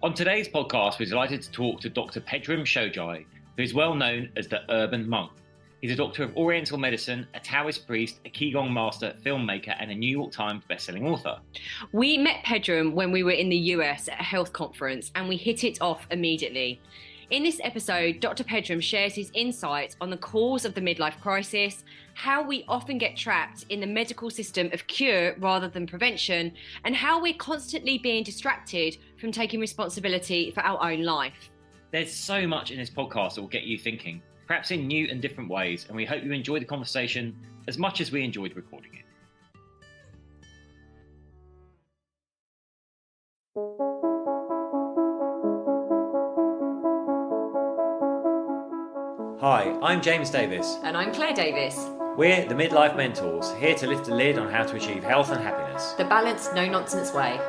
On today's podcast, we're delighted to talk to Dr Pedram Shojai, who is well known as the Urban Monk. He's a doctor of Oriental medicine, a taoist priest, a qigong master, filmmaker, and a New York Times bestselling author. We met Pedram when we were in the US at a health conference, and we hit it off immediately. In this episode, Dr. Pedram shares his insights on the cause of the midlife crisis, how we often get trapped in the medical system of cure rather than prevention, and how we're constantly being distracted from taking responsibility for our own life. There's so much in this podcast that will get you thinking, perhaps in new and different ways, and we hope you enjoy the conversation as much as we enjoyed recording it. Hi, I'm James Davis. And I'm Claire Davis. We're the Midlife Mentors, here to lift the lid on how to achieve health and happiness. The balanced, no-nonsense way.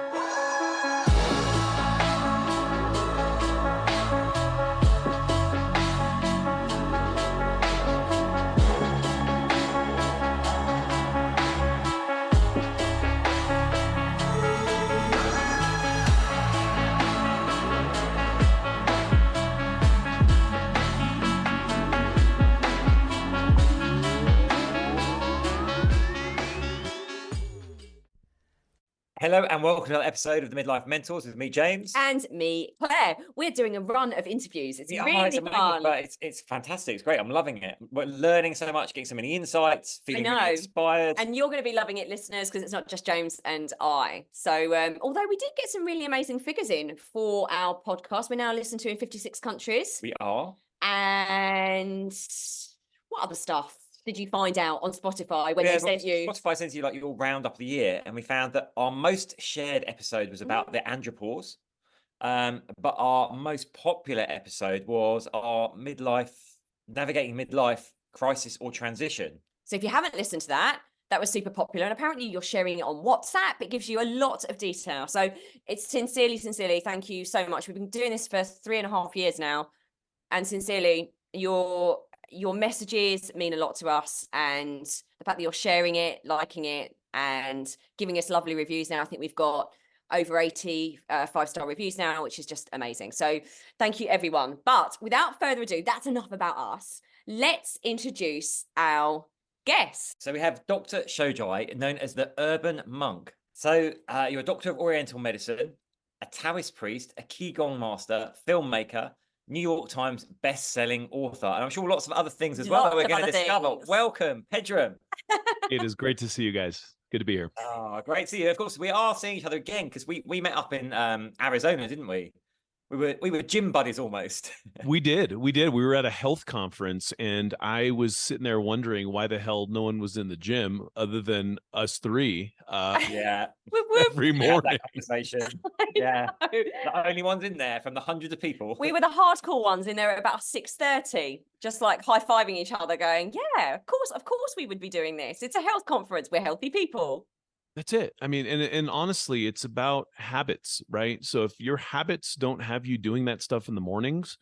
Hello and welcome to another episode of the Midlife Mentors with me, James. And me, Claire. We're doing a run of interviews. It's really amazing, fun. but it's fantastic. It's great. I'm loving it. We're learning so much, getting so many insights, feeling really inspired. And you're going to be loving it, listeners, because it's not just James and I. So although we did get some really amazing figures in for our podcast, we're now listened to in 56 countries. We are. And what other stuff did you find out on Spotify when they sent you? Spotify sends you like your roundup of the year, and we found that our most shared episode was about the andropause, but our most popular episode was our navigating midlife crisis or transition. So if you haven't listened to that, that was super popular, and apparently you're sharing it on WhatsApp. It gives you a lot of detail. So it's sincerely, thank you so much. We've been doing this for 3.5 years now, and sincerely, your messages mean a lot to us, and the fact that you're sharing it, liking it, and giving us lovely reviews now. I think we've got over 80 5-star reviews now, which is just amazing. So thank you, everyone. But without further ado, that's enough about us. Let's introduce our guest. So we have Dr. Shojai, known as the Urban Monk. So you're a doctor of Oriental medicine, a taoist priest, a qigong master, filmmaker, New York Times best-selling author, and I'm sure lots of other things as well that we're going to discover. Welcome, Pedram. It is great to see you guys. Good to be here. Oh, great to see you. Of course, we are seeing each other again because we met up in Arizona, didn't we? We were gym buddies almost. We did. We were at a health conference, and I was sitting there wondering why the hell no one was in the gym other than us three. Yeah, every morning. Conversation. Yeah, the only ones in there from the hundreds of people. We were the hardcore ones in there at about 6:30, just like high-fiving each other, going, "Yeah, of course, we would be doing this. It's a health conference. We're healthy people." That's it. I mean, and honestly, it's about habits, right? So if your habits don't have you doing that stuff in the mornings,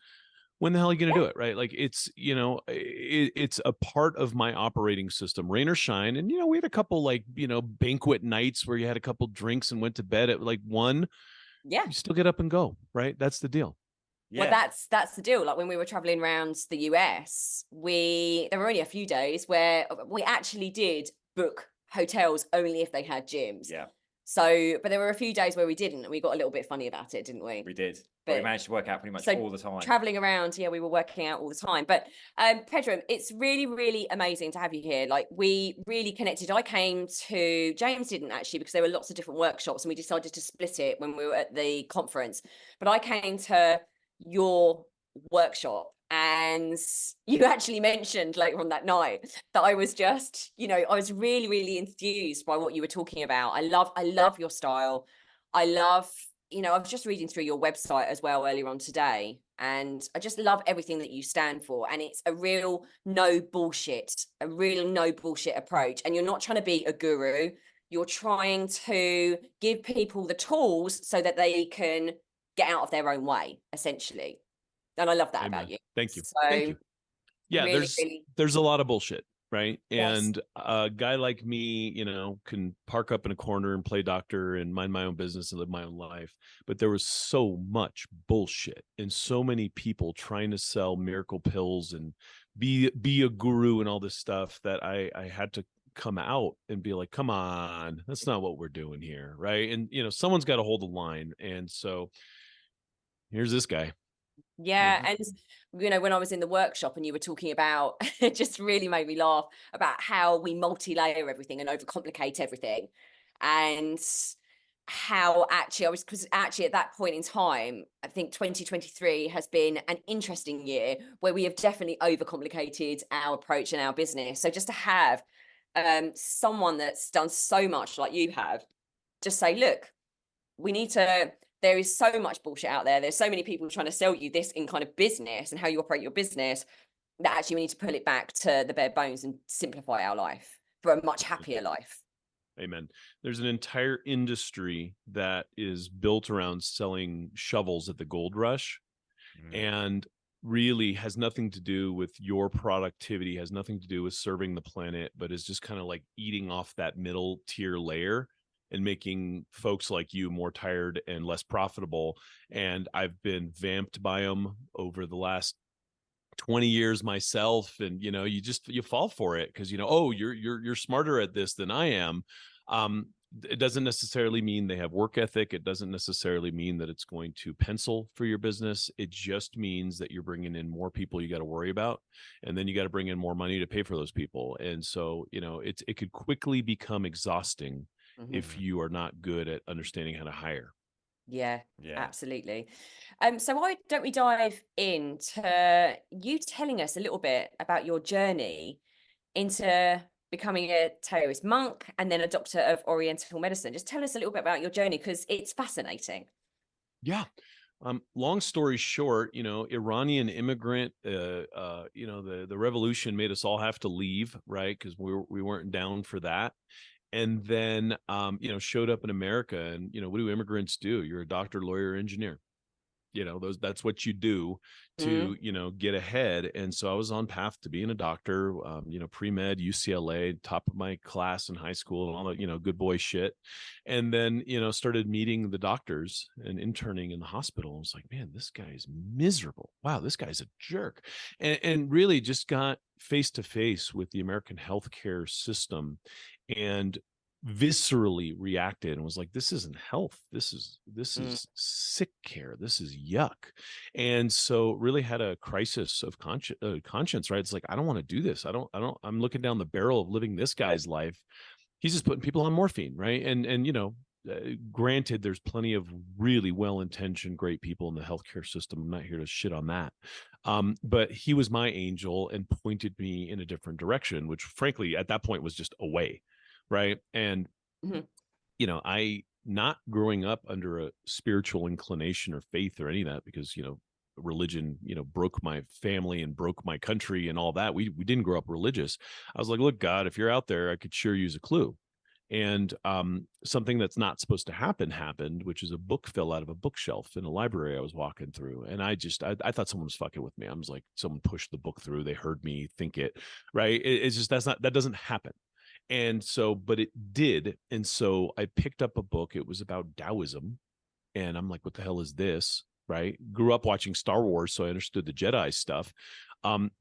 when the hell are you going to do it, right? Like it's a part of my operating system, rain or shine. And, we had a couple banquet nights where you had a couple drinks and went to bed at like 1. Yeah. You still get up and go, right? That's the deal. Yeah. Well, that's the deal. Like when we were traveling around the US, there were only a few days where we actually did book hotels only if they had gyms. Yeah. So, but there were a few days where we didn't, and we got a little bit funny about it, didn't we? We did. But we managed to work out pretty much all the time. Traveling around, we were working out all the time. But Pedram, it's really, really amazing to have you here. Like we really connected. James didn't actually, because there were lots of different workshops, and we decided to split it when we were at the conference. But I came to your workshop, and you actually mentioned later on that night that I was just, I was really, really enthused by what you were talking about. I love your style. I love, I was just reading through your website as well earlier on today, and I just love everything that you stand for. And it's a real no bullshit approach. And you're not trying to be a guru. You're trying to give people the tools so that they can get out of their own way, essentially. And I love that about you. Thank you. So, Thank you. Yeah, really, there's a lot of bullshit. right? Yes. And a guy like me, can park up in a corner and play doctor and mind my own business and live my own life. But there was so much bullshit and so many people trying to sell miracle pills and be a guru and all this stuff that I had to come out and be like, come on, that's not what we're doing here, right? And someone's got to hold the line. And so here's this guy. Yeah. And, when I was in the workshop and you were talking about, it just really made me laugh about how we multi-layer everything and overcomplicate everything. And how actually because actually at that point in time, I think 2023 has been an interesting year where we have definitely overcomplicated our approach and our business. So just to have someone that's done so much like you have, just say, look, there is so much bullshit out there. There's so many people trying to sell you this in kind of business and how you operate your business, that actually we need to pull it back to the bare bones and simplify our life for a much happier life. Amen. There's an entire industry that is built around selling shovels at the gold rush, and really has nothing to do with your productivity, has nothing to do with serving the planet, but is just kind of like eating off that middle tier layer and making folks like you more tired and less profitable. And I've been vamped by them over the last 20 years myself. And, you fall for it because, oh, you're smarter at this than I am. It doesn't necessarily mean they have work ethic. It doesn't necessarily mean that it's going to pencil for your business. It just means that you're bringing in more people you got to worry about, and then you got to bring in more money to pay for those people. And so, it could quickly become exhausting if you are not good at understanding how to hire. Yeah, absolutely. So why don't we dive into you telling us a little bit about your journey into becoming a Taoist monk and then a doctor of Oriental medicine? Just tell us a little bit about your journey because it's fascinating. Yeah. Long story short, Iranian immigrant, the revolution made us all have to leave, right? Because we weren't down for that. And then, showed up in America. And, what do immigrants do? You're a doctor, lawyer, engineer. That's what you do to, get ahead. And so I was on path to being a doctor, pre-med, UCLA, top of my class in high school and all that, good boy shit. And then, started meeting the doctors and interning in the hospital. I was like, man, this guy is miserable. Wow, this guy's a jerk. And really just got face to face with the American healthcare system and viscerally reacted and was like, this isn't health, this is sick care, this is yuck. And so really had a crisis of conscience, right? It's like, I don't want to do this. I'm looking down the barrel of living this guy's life. He's just putting people on morphine, right? And granted, there's plenty of really well-intentioned great people in the healthcare system. I'm not here to shit on that. But he was my angel and pointed me in a different direction, which frankly at that point was just away. Right. And, I not growing up under a spiritual inclination or faith or any of that, because, religion, broke my family and broke my country and all that. We didn't grow up religious. I was like, look, God, if you're out there, I could sure use a clue. And something that's not supposed to happen happened, which is a book fell out of a bookshelf in a library I was walking through. And I thought someone was fucking with me. I was like, someone pushed the book through. They heard me think it. Right. It's just that doesn't happen. And so, but it did. And so I picked up a book. It was about Taoism. And I'm like, what the hell is this? Right. Grew up watching Star Wars. So I understood the Jedi stuff.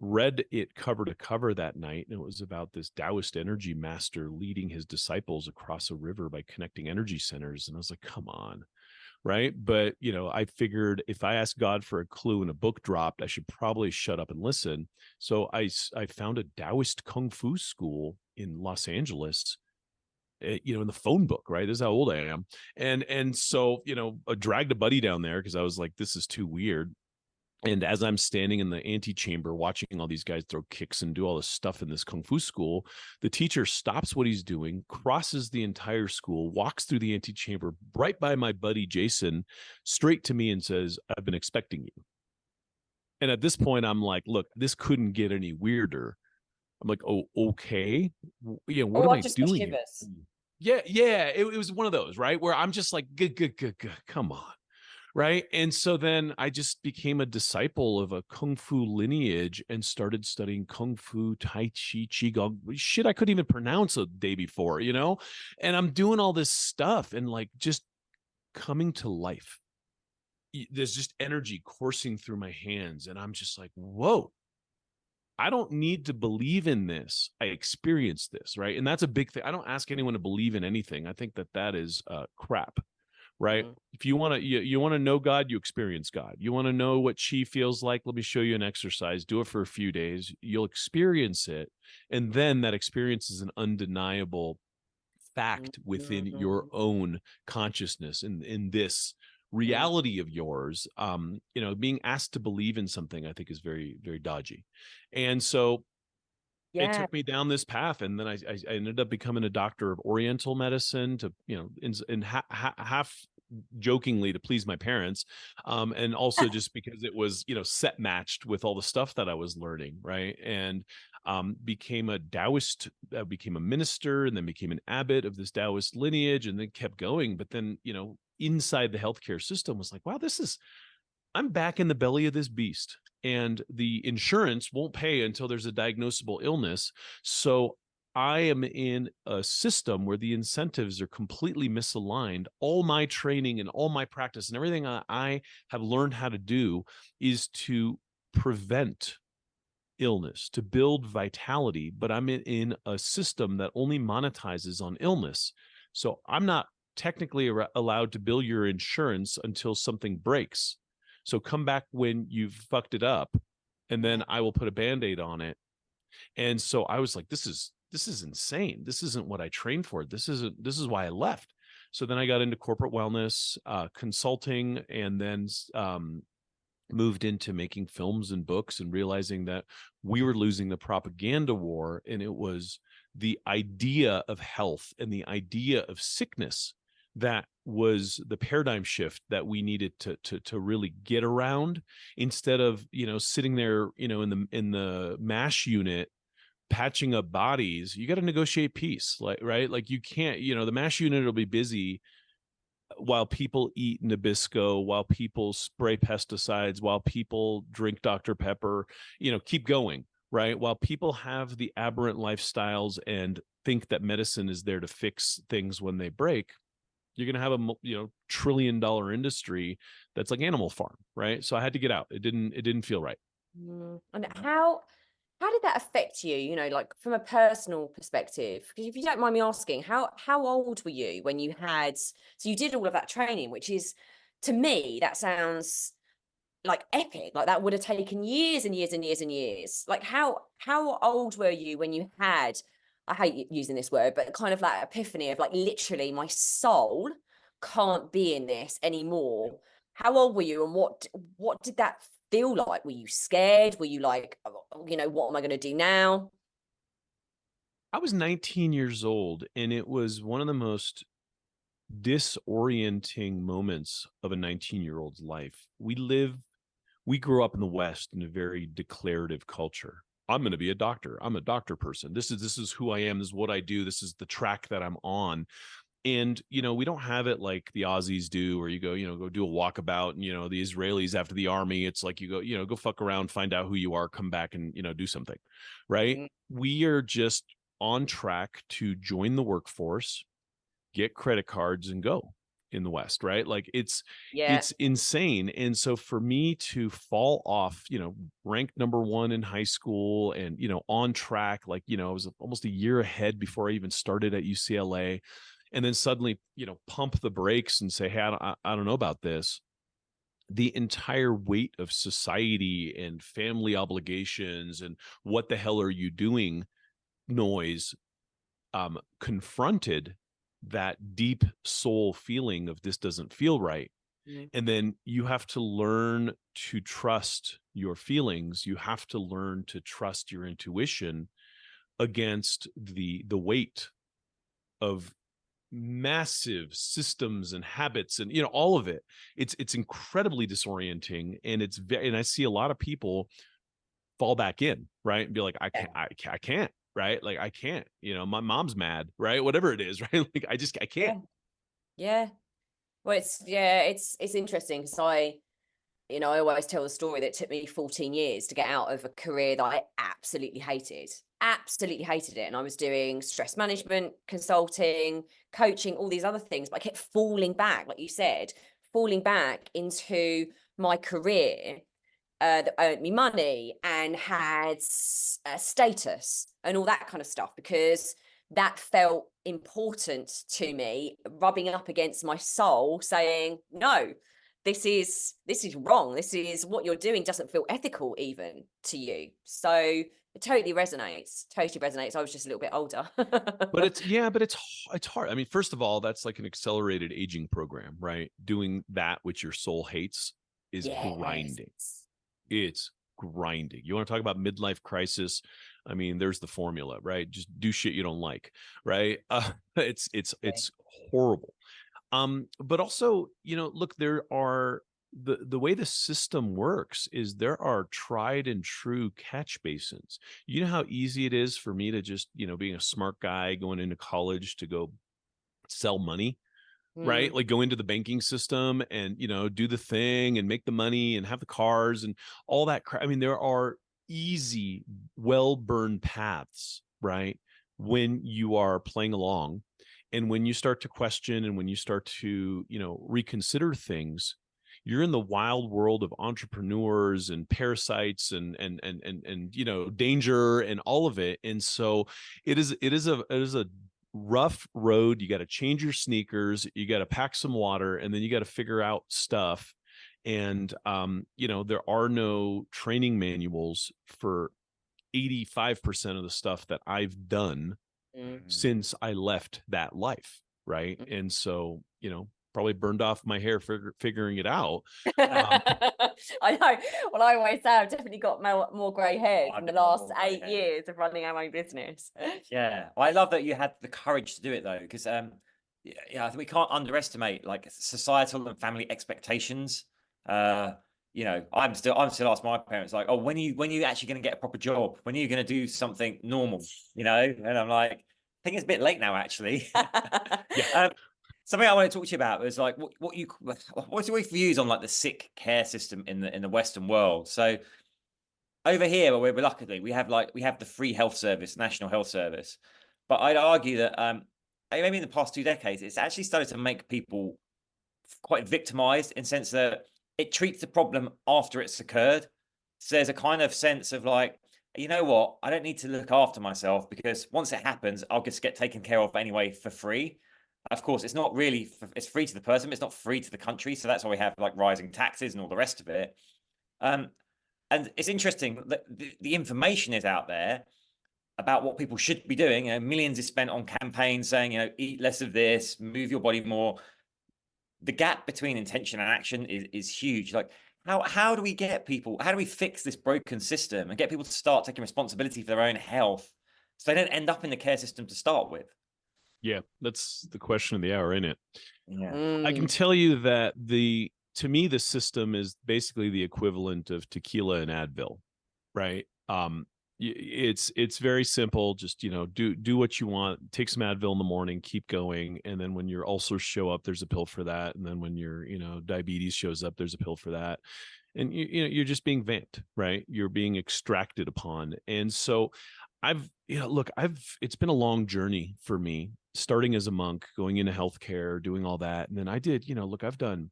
Read it cover to cover that night. And it was about this Taoist energy master leading his disciples across a river by connecting energy centers. And I was like, come on. Right. But, I figured if I asked God for a clue and a book dropped, I should probably shut up and listen. So I found a Taoist Kung Fu school in Los Angeles, in the phone book, right? This is how old I am. And so, I dragged a buddy down there because I was like, this is too weird. And as I'm standing in the antechamber watching all these guys throw kicks and do all this stuff in this Kung Fu school, the teacher stops what he's doing, crosses the entire school, walks through the antechamber right by my buddy Jason, straight to me and says, I've been expecting you. And at this point, I'm like, look, this couldn't get any weirder. I'm like, oh, okay. Yeah, what am I doing here? Yeah, it was one of those, right? Where I'm just like, good, come on. Right. And so then I just became a disciple of a Kung Fu lineage and started studying Kung Fu, Tai Chi, Qigong, shit I couldn't even pronounce a day before, you know? And I'm doing all this stuff and like just coming to life. There's just energy coursing through my hands. And I'm just like, whoa, I don't need to believe in this. I experience this. Right. And that's a big thing. I don't ask anyone to believe in anything. I think that that is crap. Right. Mm. If you want to, you want to know God, you experience God. You want to know what chi feels like. Let me show you an exercise. Do it for a few days. You'll experience it. And then that experience is an undeniable fact within your Mhm. own consciousness in this Mm. reality of yours. You know, being asked to believe in something, I think is very, very dodgy. And so it Yeah. took me down this path, and then I ended up becoming a doctor of Oriental medicine to, you know, in half jokingly to please my parents, and also just because it was, you know, set matched with all the stuff that I was learning, right? And became a Taoist, became a minister, and then became an abbot of this Taoist lineage, and then kept going. But then, you know, inside the healthcare system was like, wow, this is, I'm back in the belly of this beast, and the insurance won't pay until there's a diagnosable illness. So I am in a system where the incentives are completely misaligned. All my training and all my practice and everything I have learned how to do is to prevent illness, to build vitality, but I'm in a system that only monetizes on illness. So I'm not technically allowed to bill your insurance until something breaks. So come back when you've fucked it up, and then I will put a band-aid on it. And so I was like, this is insane. This isn't what I trained for. This is why I left. So then I got into corporate wellness, consulting, and then moved into making films and books and realizing that we were losing the propaganda war, and it was the idea of health and the idea of sickness that was the paradigm shift that we needed to really get around, instead of, you know, sitting there, you know, in the mash unit patching up bodies. You got to negotiate peace, like, right? Like, you can't, you know, the mash unit will be busy while people eat Nabisco, while people spray pesticides, while people drink Dr. Pepper, you know, keep going, right? While people have the aberrant lifestyles and think that medicine is there to fix things when they break, you're going to have a, you know, $1 trillion industry that's like Animal Farm, right? So I had to get out. It didn't feel right. And how did that affect you, you know, like from a personal perspective? Because if you don't mind me asking, how old were you when you had, so you did all of that training, which is, to me, that sounds like epic. Like that would have taken years and years and years and years. Like how old were you when you had, I hate using this word, but kind of like epiphany of like, literally my soul can't be in this anymore? How old were you, and what did that feel like? Were you scared? Were you like, oh, you know, what am I going to do now? I was 19 years old, and it was one of the most disorienting moments of a 19-year-old's life. We grew up in the West in a very declarative culture. I'm going to be a doctor. I'm a doctor person. This is who I am. This is what I do. This is the track that I'm on. And, you know, we don't have it like the Aussies do, where you go, you know, go do a walkabout. And, you know, the Israelis after the army, it's like you go, you know, go fuck around, find out who you are, come back and, you know, do something. Right. Mm. We are just on track to join the workforce, get credit cards, and go in the West, right? Like it's Yeah. insane. And so for me to fall off, you know, ranked number 1 in high school, and, you know, on track, like, you know, I was almost a year ahead before I even started at UCLA, and then suddenly, you know, pump the brakes and say, hey, I don't know about this. The entire weight of society and family obligations and what the hell are you doing noise confronted that deep soul feeling of this doesn't feel right. Mm. And then you have to learn to trust your feelings. You have to learn to trust your intuition against the weight of massive systems and habits, and, you know, all of it. It's incredibly disorienting, and and I see a lot of people fall back in, right, and be like, I can't, right, like I can't, you know, my mom's mad, right, whatever it is, right, like I can't. Yeah. Yeah. Well, it's interesting because I always tell the story that it took me 14 years to get out of a career that I absolutely hated. Absolutely hated it. And I was doing stress management, consulting, coaching, all these other things, but I kept falling back, like you said, falling back into my career that earned me money and had status and all that kind of stuff, because that felt important to me, rubbing up against my soul, saying, no, this is wrong. This is what you're doing doesn't feel ethical even to you. So it totally resonates. I was just a little bit older. But it's hard. I mean, first of all, that's like an accelerated aging program, right? Doing that which your soul hates is grinding. It's grinding. You want to talk about midlife crisis? I mean, there's the formula, right? Just do shit you don't like, right? It's horrible. But also, look, there are the way the system works is there are tried and true catch basins. You know how easy it is for me to just, being a smart guy going into college, to go sell money, right? Like go into the banking system and, do the thing and make the money and have the cars and all that crap. I mean, there are easy, well-burned paths, right? When you are playing along. And when you start to question and when you start to, reconsider things, you're in the wild world of entrepreneurs and parasites and danger and all of it. And so it is a rough road. You got to change your sneakers, you got to pack some water, and then you got to figure out stuff. And there are no training manuals for 85% of the stuff that I've done since I left that life, right? And so, probably burned off my hair figuring it out. I know. Well, I always say I've definitely got more grey hairs in the last 8 years of running our own business. Yeah, I love that you had the courage to do it though, because I think we can't underestimate like societal and family expectations. I'm still asked my parents like, oh, when are you actually going to get a proper job? When are you going to do something normal? And I'm like, I think it's a bit late now, actually. Yeah. Something I want to talk to you about was like what's your views on like the sick care system in the Western world? So over here, where we're luckily we have the free health service, National Health Service, but I'd argue that maybe in the past 2 decades, it's actually started to make people quite victimized in the sense that it treats the problem after it's occurred. So there's a kind of sense of like, you know what, I don't need to look after myself because once it happens, I'll just get taken care of anyway for free. Of course, it's not really, it's free to the person, but it's not free to the country. So that's why we have like rising taxes and all the rest of it. And it's interesting that the information is out there about what people should be doing. Millions is spent on campaigns saying, eat less of this, move your body more. The gap between intention and action is huge. Like, how do we get people? How do we fix this broken system and get people to start taking responsibility for their own health, so they don't end up in the care system to start with? Yeah, that's the question of the hour, isn't it? Yeah. I can tell you that to me, the system is basically the equivalent of tequila and Advil, right? It's very simple. Just, do what you want, take some Advil in the morning, keep going. And then when your ulcers show up, there's a pill for that. And then when your, diabetes shows up, there's a pill for that. And you're just being vamped, right? You're being extracted upon. And so it's been a long journey for me, starting as a monk, going into healthcare, doing all that. And then I did, I've done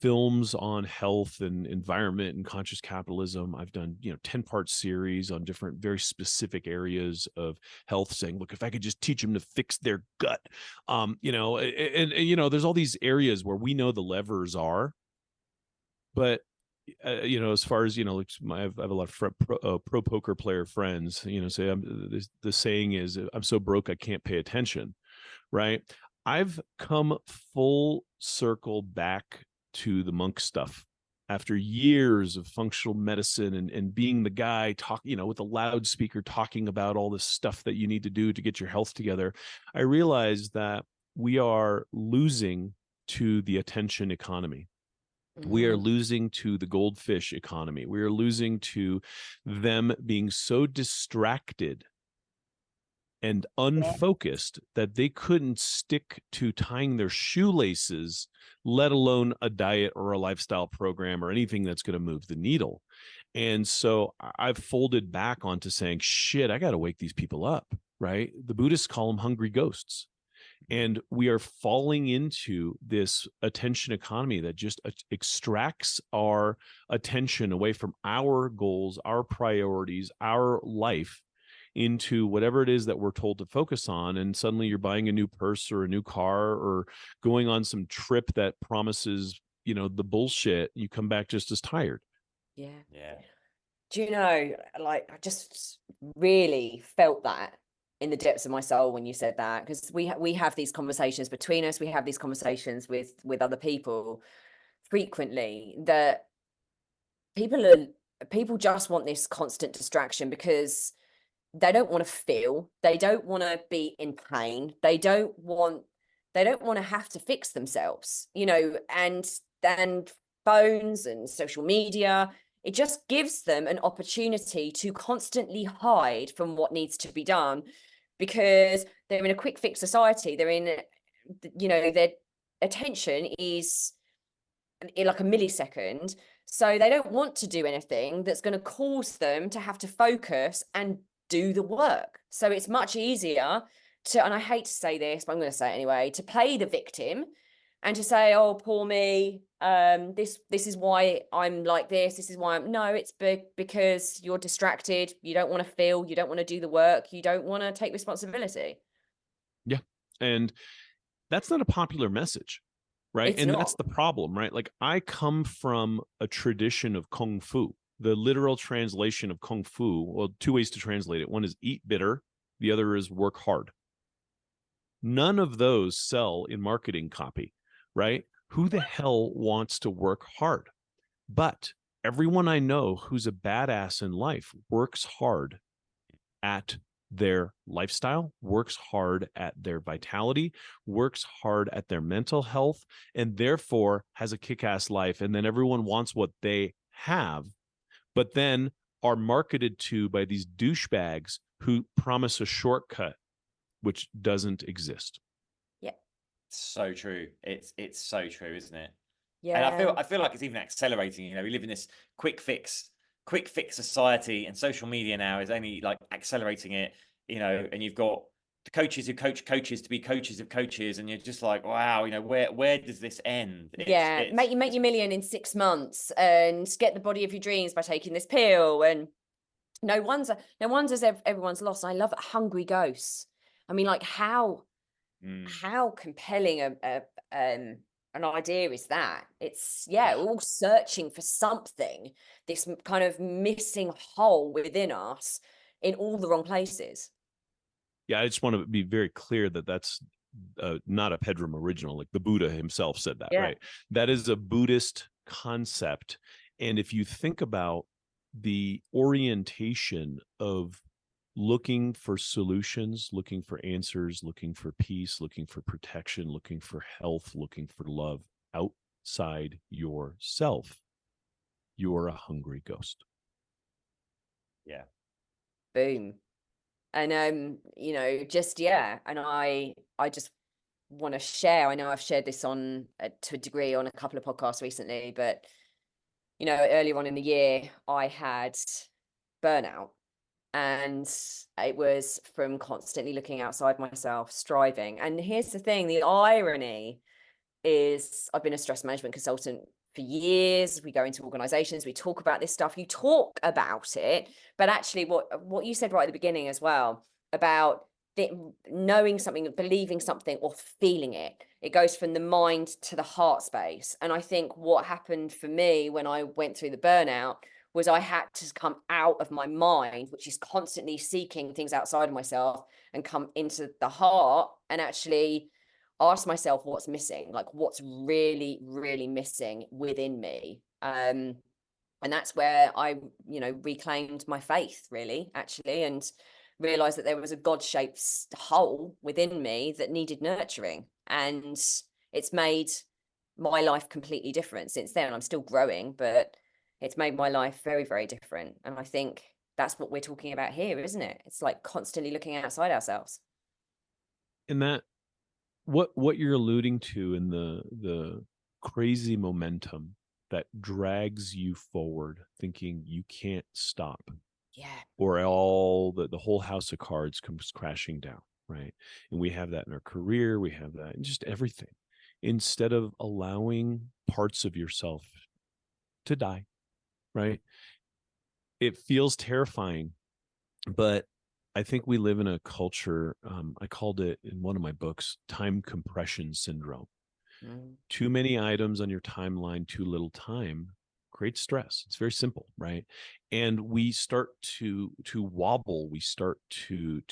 films on health and environment and conscious capitalism. I've done, 10-part series on different, very specific areas of health, saying, look, if I could just teach them to fix their gut, and there's all these areas where we know the levers are, but as far as, I have a lot of pro poker player friends, say the saying is, I'm so broke, I can't pay attention. Right. I've come full circle back to the monk stuff after years of functional medicine and being the guy with a loudspeaker talking about all this stuff that you need to do to get your health together. I realized that we are losing to the attention economy. We are losing to the goldfish economy. We are losing to them being so distracted and unfocused that they couldn't stick to tying their shoelaces, let alone a diet or a lifestyle program or anything that's going to move the needle. And so I've folded back onto saying, shit, I got to wake these people up, right? The Buddhists call them hungry ghosts. And we are falling into this attention economy that just extracts our attention away from our goals, our priorities, our life, into whatever it is that we're told to focus on. And suddenly you're buying a new purse or a new car or going on some trip that promises, the bullshit. You come back just as tired. Yeah. Yeah. Do you know, like, I just really felt that in the depths of my soul when you said that, because we have these conversations between us. We have these conversations with other people frequently, that people just want this constant distraction because they don't want to feel, they don't want to be in pain, they don't want to have to fix themselves, and then phones and social media, it just gives them an opportunity to constantly hide from what needs to be done, because they're in a quick fix society. They're in, their attention is in like a millisecond, so they don't want to do anything that's going to cause them to have to focus and do the work. So it's much easier to, and I hate to say this, but I'm going to say it anyway, to play the victim and to say, oh, poor me, this is why I'm like this is why I'm, no, it's because you're distracted, you don't want to feel, you don't want to do the work, you don't want to take responsibility. Yeah. And that's not a popular message, right? It's And not. that's the problem, right? Like, I come from a tradition of Kung Fu. The literal translation of Kung Fu, well, two ways to translate it. One is eat bitter, the other is work hard. None of those sell in marketing copy, right? Who the hell wants to work hard? But everyone I know who's a badass in life works hard at their lifestyle, works hard at their vitality, works hard at their mental health, and therefore has a kick-ass life. And then everyone wants what they have, but then are marketed to by these douchebags who promise a shortcut, which doesn't exist. Yeah. So true. It's so true, isn't it? Yeah. And I feel like it's even accelerating. We live in this quick fix society, and social media now is only like accelerating it. And you've got the coaches who coach coaches to be coaches of coaches, and you're just like, wow, where does this end? Make your million in 6 months and get the body of your dreams by taking this pill. And no wonder everyone's lost. I love hungry ghosts. I mean, like, how compelling an idea is that? It's, we're all searching for something, this kind of missing hole within us in all the wrong places. Yeah, I just want to be very clear that that's not a Pedram original. Like, the Buddha himself said that, right? That is a Buddhist concept. And if you think about the orientation of looking for solutions, looking for answers, looking for peace, looking for protection, looking for health, looking for love outside yourself, you're a hungry ghost. Yeah. Boom. And and I just want to share, I know I've shared this on to a degree on a couple of podcasts recently, but earlier on in the year I had burnout, and it was from constantly looking outside myself, striving. And here's the thing, the irony is, I've been a stress management consultant for years. We go into organizations, we talk about this stuff, you talk about it, but actually what you said right at the beginning as well, about knowing something, believing something, or feeling it goes from the mind to the heart space. And I think what happened for me when I went through the burnout was I had to come out of my mind, which is constantly seeking things outside of myself, and come into the heart and actually ask myself what's missing, like what's really, really missing within me. And that's where I, reclaimed my faith, really, actually, and realized that there was a God-shaped hole within me that needed nurturing. And it's made my life completely different since then. I'm still growing, but it's made my life very, very different. And I think that's what we're talking about here, isn't it? It's like constantly looking outside ourselves. And that, what you're alluding to in the crazy momentum that drags you forward, thinking you can't stop, Yeah. or all the whole house of cards comes crashing down, right? And we have that in our career, we have that in just everything. Instead of allowing parts of yourself to die, right? It feels terrifying, but I think we live in a culture, I called it in one of my books, time compression syndrome. Too many items on your timeline, too little time creates stress. It's very simple, right? And we start to wobble, we start to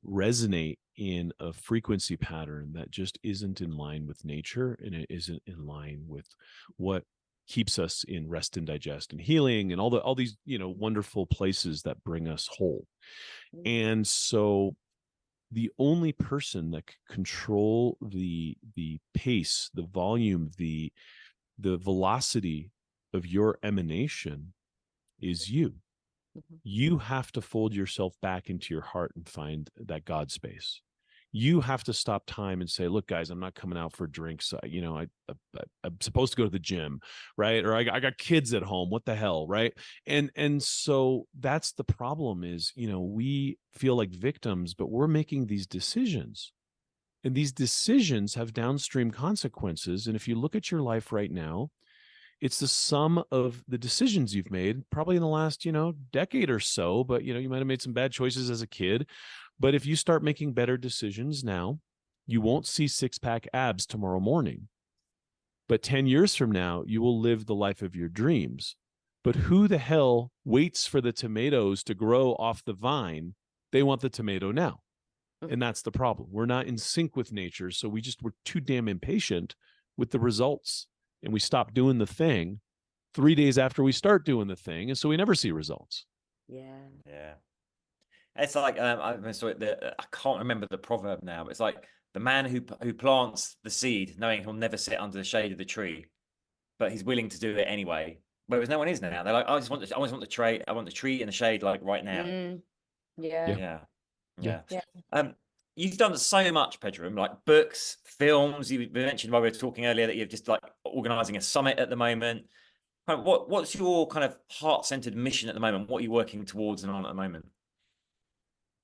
resonate in a frequency pattern that just isn't in line with nature, and it isn't in line with what keeps us in rest and digest and healing and all these, wonderful places that bring us whole. And so the only person that can control the pace, the volume, the velocity of your emanation is you. You have to fold yourself back into your heart and find that God space. You have to stop time and say, look, guys, I'm not coming out for drinks. I'm supposed to go to the gym, right? Or I got kids at home. What the hell, right? And so that's the problem is, we feel like victims, but we're making these decisions. And these decisions have downstream consequences. And if you look at your life right now, it's the sum of the decisions you've made probably in the last, decade or so, but, you might have made some bad choices as a kid. But if you start making better decisions now, you won't see six-pack abs tomorrow morning. But 10 years from now, you will live the life of your dreams. But who the hell waits for the tomatoes to grow off the vine? They want the tomato now. And that's the problem. We're not in sync with nature. So we're too damn impatient with the results. And we stop doing the thing 3 days after we start doing the thing. And so we never see results. Yeah. Yeah. It's like, I can't remember the proverb now, but it's like the man who plants the seed knowing he'll never sit under the shade of the tree, but he's willing to do it anyway. Whereas no one is now. They're like, I want the tree. I want the tree in the shade, like right now. Yeah. You've done so much, Pedram, like books, films. You mentioned while we were talking earlier that you're just like organizing a summit at the moment. What's your kind of heart-centered mission at the moment? What are you working towards and on at the moment?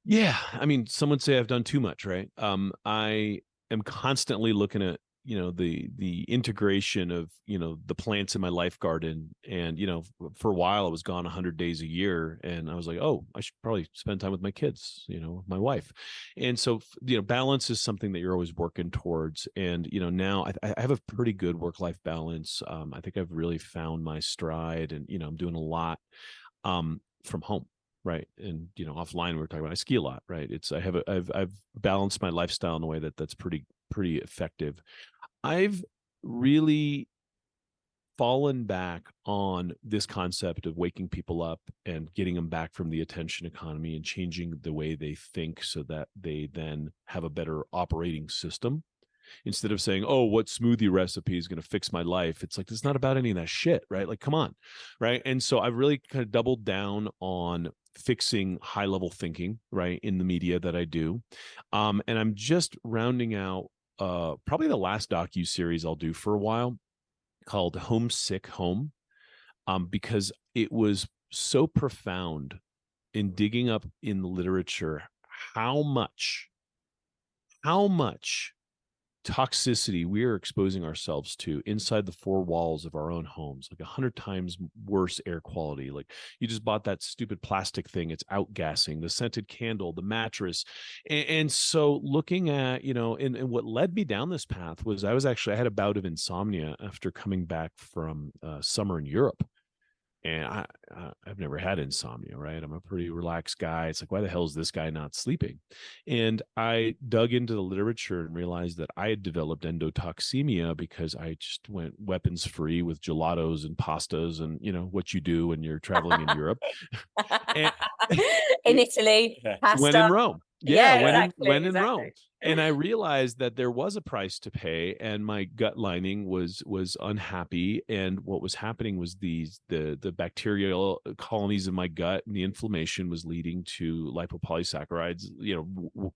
Yeah, I mean, some would say I've done too much, right? I am constantly looking at, the integration of, the plants in my life garden. And, for a while I was gone 100 days a year, and I was like, oh, I should probably spend time with my kids, with my wife. And so, balance is something that you're always working towards. And, now I have a pretty good work-life balance. I think I've really found my stride, and, I'm doing a lot from home. Right. And, offline, we were talking about, I ski a lot, right? I've balanced my lifestyle in a way that's pretty effective. I've really fallen back on this concept of waking people up and getting them back from the attention economy and changing the way they think so that they then have a better operating system. Instead of saying, oh, what smoothie recipe is going to fix my life? It's like, it's not about any of that shit, right? Like, come on. Right. And so I've really kind of doubled down on fixing high level thinking, right, in the media that I do. And I'm just rounding out probably the last docu-series I'll do for a while, called Homesick Home, because it was so profound in digging up in the literature how much toxicity we are exposing ourselves to inside the four walls of our own homes, like 100 times worse air quality. Like, you just bought that stupid plastic thing, it's outgassing, the scented candle, the mattress. And so looking at, and what led me down this path was I had a bout of insomnia after coming back from summer in Europe. And I've never had insomnia, right? I'm a pretty relaxed guy. It's like, why the hell is this guy not sleeping? And I dug into the literature and realized that I had developed endotoxemia because I just went weapons free with gelatos and pastas and, what you do when you're traveling in Europe. And in Italy, pasta. when in Rome. Yeah, exactly, when in exactly. Rome. And I realized that there was a price to pay, and my gut lining was unhappy. And what was happening was the bacterial colonies in my gut, and the inflammation was leading to lipopolysaccharides,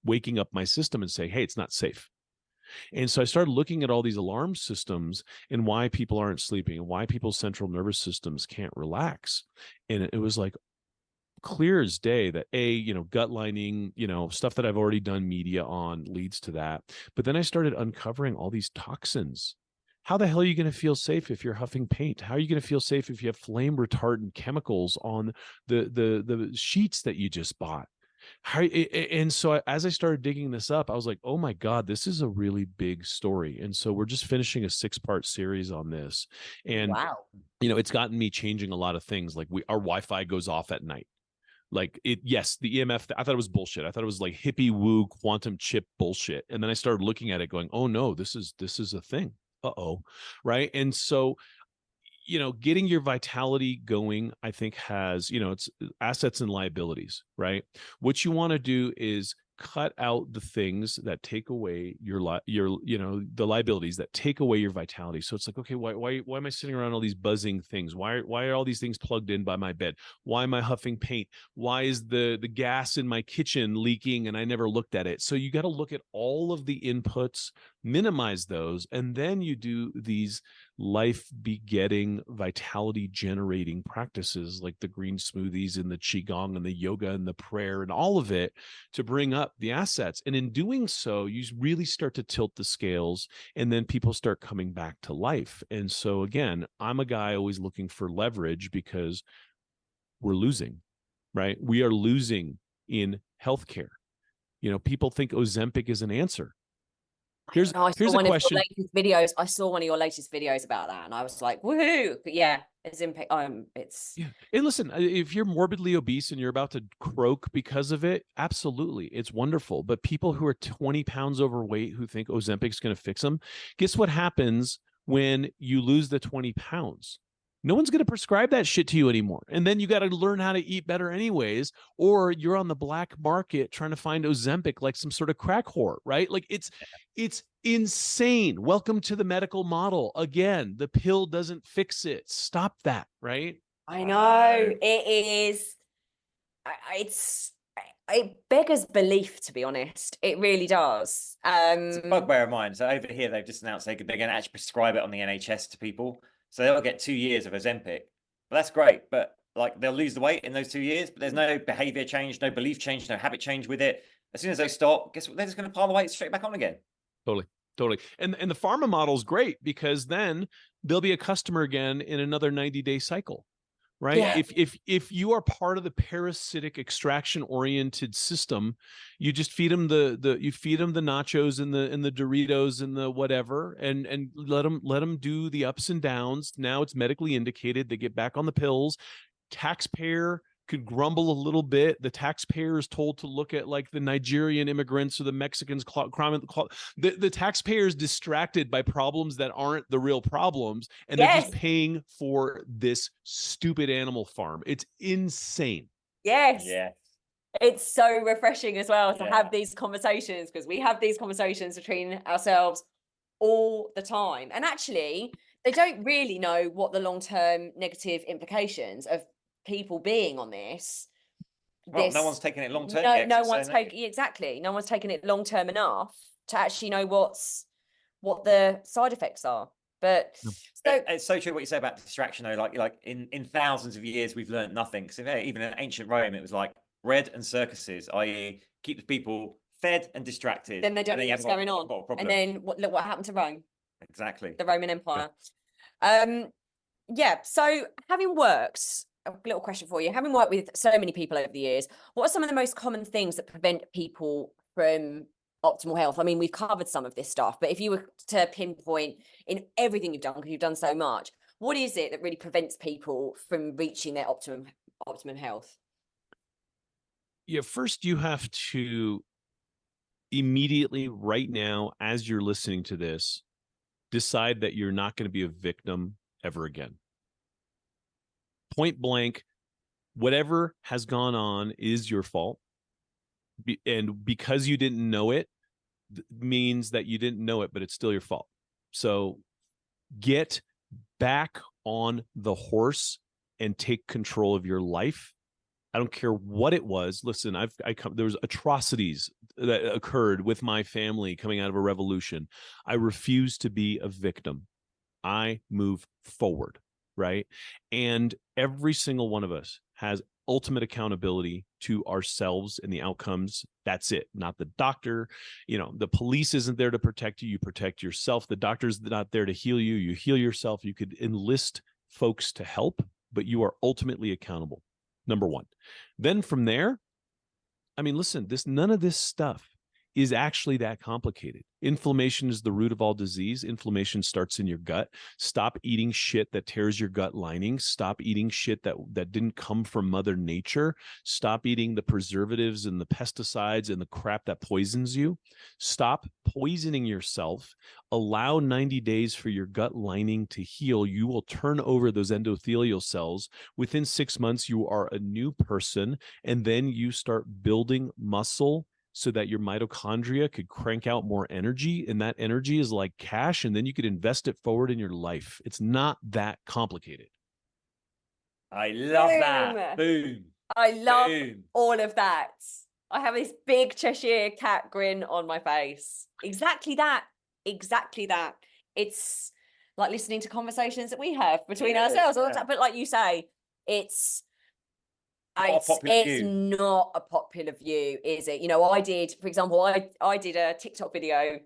waking up my system and saying, hey, it's not safe. And so I started looking at all these alarm systems and why people aren't sleeping and why people's central nervous systems can't relax. And it was like clear as day that gut lining, stuff that I've already done media on leads to that. But then I started uncovering all these toxins. How the hell are you going to feel safe if you're huffing paint? How are you going to feel safe if you have flame retardant chemicals on the sheets that you just bought? And so as I started digging this up, I was like, oh my God, this is a really big story. And so we're just finishing a 6-part series on this. And, Wow. it's gotten me changing a lot of things. Like our Wi-Fi goes off at night. Like yes, the EMF, I thought it was bullshit. I thought it was like hippie woo quantum chip bullshit. And then I started looking at it going, oh no, this is a thing. Uh-oh. Right. And so, getting your vitality going, I think has, it's assets and liabilities, right? What you want to do is cut out the things that take away the liabilities that take away your vitality. So it's like, okay, why am I sitting around all these buzzing things? Why are all these things plugged in by my bed? Why am I huffing paint? Why is the gas in my kitchen leaking and I never looked at it? So you got to look at all of the inputs, minimize those, and then you do these life begetting, vitality generating practices like the green smoothies and the qigong and the yoga and the prayer and all of it to bring up the assets. And in doing so, you really start to tilt the scales, and then people start coming back to life. And so again, I'm a guy always looking for leverage because we're losing, right? We are losing in healthcare. People think Ozempic is an answer. Here's I saw a one question. of your latest videos. I saw one of your latest videos about that, and I was like, "Woohoo!" But yeah, it's impact. It's Yeah. And listen, if you're morbidly obese and you're about to croak because of it, absolutely, it's wonderful. But people who are 20 pounds overweight who think Ozempic's going to fix them, guess what happens when you lose the 20 pounds? No one's going to prescribe that shit to you anymore. And then you got to learn how to eat better anyways, or you're on the black market trying to find Ozempic like some sort of crack whore, right? Like it's insane. Welcome to the medical model. Again, the pill doesn't fix it. Stop that, right? I know it is. It beggars belief, to be honest. It really does. It's a bugbear of mine. So over here, they've just announced they're going to actually prescribe it on the NHS to people. So they'll get 2 years of Ozempic. But that's great. But like they'll lose the weight in those 2 years, but there's no behavior change, no belief change, no habit change with it. As soon as they stop, guess what? They're just going to pile the weight straight back on again. Totally. And the pharma model is great because then there'll be a customer again in another 90-day cycle. Right. Yeah. If you are part of the parasitic extraction oriented system, you just feed them the nachos and the Doritos and the whatever, and let them do the ups and downs. Now it's medically indicated. They get back on the pills. Taxpayer could grumble a little bit. The taxpayer is told to look at like the Nigerian immigrants or the Mexicans. The taxpayer is distracted by problems that aren't the real problems, and they're just paying for this stupid animal farm. It's insane. Yes. Yeah. It's so refreshing as well to have these conversations, because we have these conversations between ourselves all the time. And actually, they don't really know what the long-term negative implications of people being on this. Well, no one's taking it long term. No one's taking exactly. No one's taking it long term enough to actually know what the side effects are. But so it's so true what you say about distraction, though. Like in thousands of years, we've learned nothing. Because even in ancient Rome, it was like bread and circuses, i.e., keep the people fed and distracted. then they don't know what's going on. And then look what happened to Rome. Exactly. The Roman Empire. So having worked, a little question for you, having worked with so many people over the years, what are some of the most common things that prevent people from optimal health? I mean, we've covered some of this stuff, but if you were to pinpoint in everything you've done, because you've done so much, what is it that really prevents people from reaching their optimum health? Yeah, first you have to immediately, right now, as you're listening to this, decide that you're not going to be a victim ever again. Point blank, whatever has gone on is your fault. And because you didn't know it means that you didn't know it, but it's still your fault. So get back on the horse and take control of your life. I don't care what it was. Listen, there was atrocities that occurred with my family coming out of a revolution. I refuse to be a victim. I move forward, right? And every single one of us has ultimate accountability to ourselves and the outcomes. That's it. Not the doctor. The police isn't there to protect you. You protect yourself. The doctor's not there to heal you. You heal yourself. You could enlist folks to help, but you are ultimately accountable. Number one. Then from there, listen, none of this stuff is actually that complicated. Inflammation is the root of all disease. Inflammation starts in your gut. Stop eating shit that tears your gut lining. Stop eating shit that didn't come from Mother Nature. Stop eating the preservatives and the pesticides and the crap that poisons you. Stop poisoning yourself. Allow 90 days for your gut lining to heal. You will turn over those endothelial cells. Within 6 months, you are a new person, and then you start building muscle so that your mitochondria could crank out more energy, and that energy is like cash, and then you could invest it forward in your life. It's not that complicated. I love that. Boom. I love all of that. I have this big Cheshire cat grin on my face. Exactly that. It's like listening to conversations that we have between ourselves all the time. But like you say, it's not a popular view, is it? I did, for example, I did a TikTok video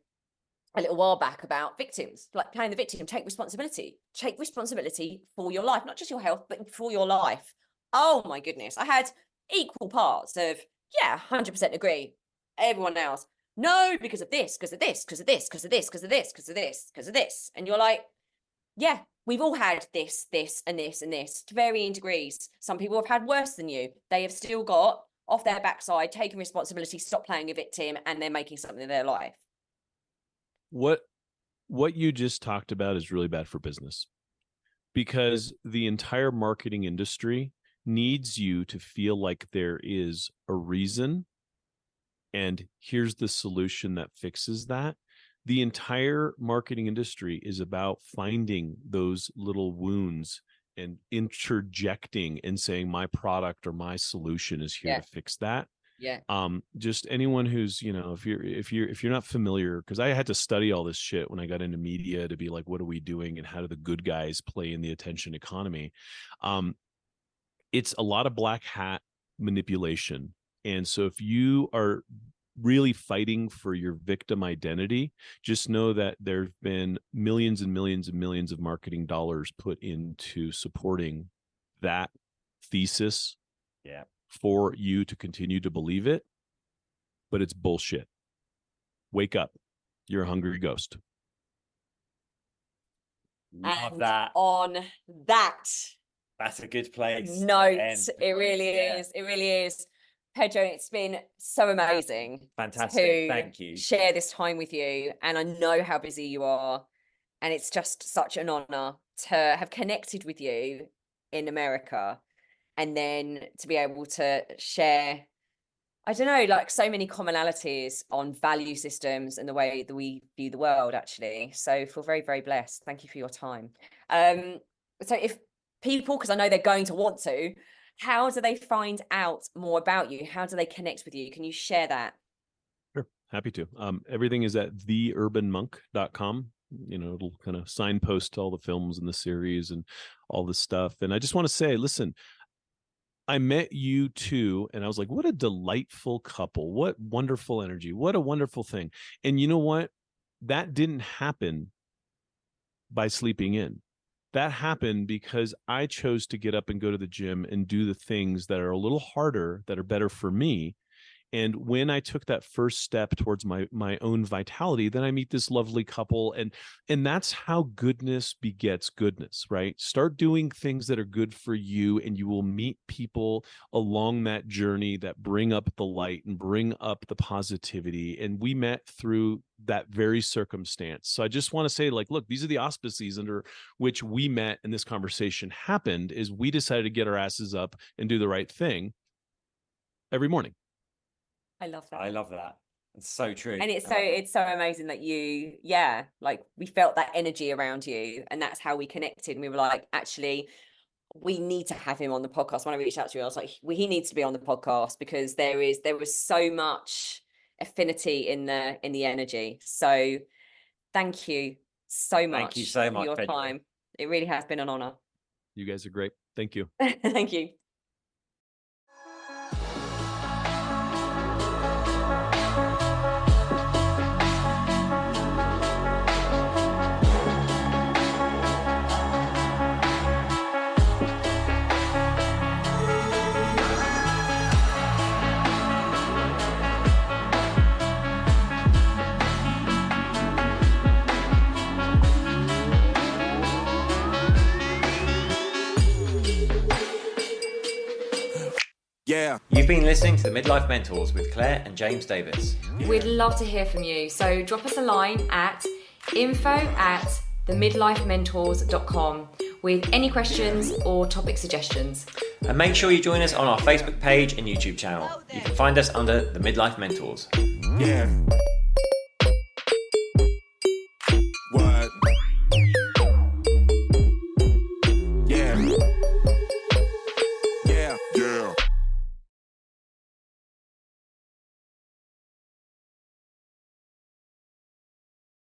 a little while back about victims, like playing the victim. Take responsibility for your life, not just your health, but for your life. Oh my goodness. I had equal parts of, 100% agree. Everyone else, no, because of this, because of this, because of this, because of this, because of this, because of this, because of this. And you're like, yeah, we've all had this, and this, and this to varying degrees. Some people have had worse than you. They have still got off their backside, taking responsibility, stop playing a victim, and they're making something of their life. What you just talked about is really bad for business, because the entire marketing industry needs you to feel like there is a reason, and here's the solution that fixes that. The entire marketing industry is about finding those little wounds and interjecting and saying my product or my solution is here to fix that. Yeah. Just anyone who's, if you're not familiar, because I had to study all this shit when I got into media to be like, what are we doing and how do the good guys play in the attention economy? It's a lot of black hat manipulation. And so if you are really fighting for your victim identity, just know that there've been millions and millions and millions of marketing dollars put into supporting that thesis for you to continue to believe it, but it's bullshit. Wake up. You're a hungry ghost. Love that. On that. That's a good place. Note. It really is. It really is. Pedram, it's been so amazing. Fantastic. Thank you. Share this time with you. And I know how busy you are. And it's just such an honor to have connected with you in America, and then to be able to share, I don't know, like so many commonalities on value systems and the way that we view the world, actually. So I feel very, very blessed. Thank you for your time. So if people, because I know they're going to want to, how do they find out more about you? How do they connect with you? Can you share that? Sure. Happy to. Everything is at theurbanmonk.com. It'll kind of signpost to all the films in the series and all this stuff. And I just want to say, listen, I met you too, and I was like, what a delightful couple. What wonderful energy. What a wonderful thing. And you know what? That didn't happen by sleeping in. That happened because I chose to get up and go to the gym and do the things that are a little harder, that are better for me. And when I took that first step towards my own vitality, then I meet this lovely couple. And that's how goodness begets goodness, right? Start doing things that are good for you, and you will meet people along that journey that bring up the light and bring up the positivity. And we met through that very circumstance. So I just want to say, like, look, these are the auspices under which we met and this conversation happened, is we decided to get our asses up and do the right thing every morning. I love that. I love that. It's so true. And it's so amazing that like we felt that energy around you, and that's how we connected. And we were like, actually, we need to have him on the podcast. When I reached out to you, I was like, he needs to be on the podcast, because there was so much affinity in the energy. So thank you so much. Thank you so much for your Pedram. time. It really has been an honor. You guys are great. Thank you. Thank you. Yeah. You've been listening to the Midlife Mentors with Claire and James Davis. We'd love to hear from you. So drop us a line at info@themidlifementors.com with any questions or topic suggestions. And make sure you join us on our Facebook page and YouTube channel. You can find us under the Midlife Mentors. Yeah.